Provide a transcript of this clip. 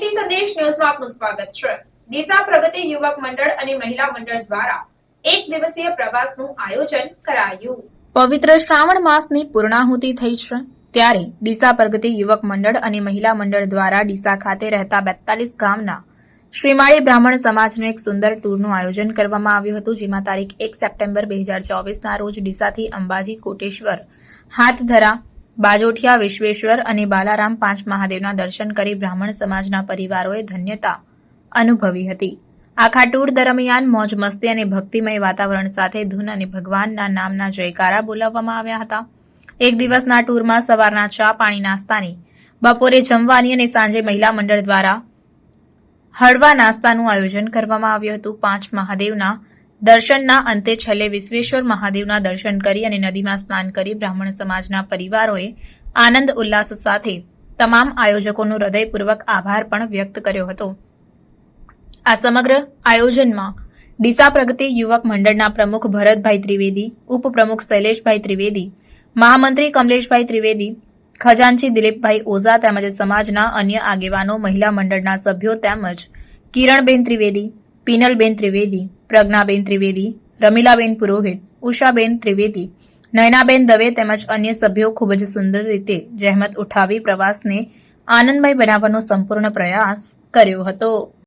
City સંદેશ ન્યૂઝમાં આપનું સ્વાગત છે। ડીસા પ્રગતિ યુવક મંડળ અને મહિલા મંડળ દ્વારા એક દિવસીય પ્રવાસનું આયોજન કરાયું। પવિત્ર શ્રાવણ માસની પૂર્ણાહુતિ થઈ છે, ત્યારે ડીસા પ્રગતિ યુવક મંડળ અને મહિલા મંડળ દ્વારા ડીસા ખાતે રહેતા 42 ગામના શ્રીમાળી બ્રાહ્મણ સમાજનું એક સુંદર ટૂરનું આયોજન કરવામાં આવ્યું હતું, જેમાં તારીખ 1 સપ્ટેમ્બર 2024ના રોજ ડીસાથી અંબાજી, કોટેશ્વર, હાથધરા, બાજોઠિયા, વિશ્વેશ્વર અને બાલારામ પાંચ મહાદેવના દર્શન કરી બ્રાહ્મણ સમાજના પરિવારોએ ધન્યતા અનુભવી હતી। આખા ટૂર દરમિયાન મોજ મસ્તી અને ભક્તિમય વાતાવરણ સાથે ધૂન અને ભગવાનના નામના જયકારા બોલાવવામાં આવ્યા હતા। એક દિવસના ટૂરમાં સવારના ચા પાણી નાસ્તાની, બપોરે જમવાની અને સાંજે મહિલા મંડળ દ્વારા હળવા નાસ્તાનું આયોજન કરવામાં આવ્યું હતું। પાંચ મહાદેવના દર્શનના અંતે છેલ્લે વિશ્વેશ્વર મહાદેવના દર્શન કરી અને નદીમાં સ્નાન કરી બ્રાહ્મણ સમાજના પરિવારોએ આનંદ ઉલ્લાસ સાથે તમામ આયોજકોનો હૃદયપૂર્વક આભાર પણ વ્યક્ત કર્યો હતો। આ સમગ્ર આયોજનમાં ડીસા પ્રગતિ યુવક મંડળના પ્રમુખ ભરતભાઈ ત્રિવેદી, ઉપપ્રમુખ શૈલેષભાઈ ત્રિવેદી, મહામંત્રી કમલેશભાઈ ત્રિવેદી, ખજાનચી દિલીપભાઈ ઓઝા તેમજ સમાજના અન્ય આગેવાનો, મહિલા મંડળના સભ્યો તેમજ કિરણબેન ત્રિવેદી, પીનલબેન ત્રિવેદી, પ્રજ્ઞાબેન ત્રિવેદી, રમીલાબેન પુરોહિત, ઉષાબેન ત્રિવેદી, નયનાબેન દવે તેમજ અન્ય સભ્યો ખૂબ જ સુંદર રીતે જહેમત ઉઠાવી પ્રવાસને આનંદમય બનાવવાનો સંપૂર્ણ પ્રયાસ કર્યો હતો।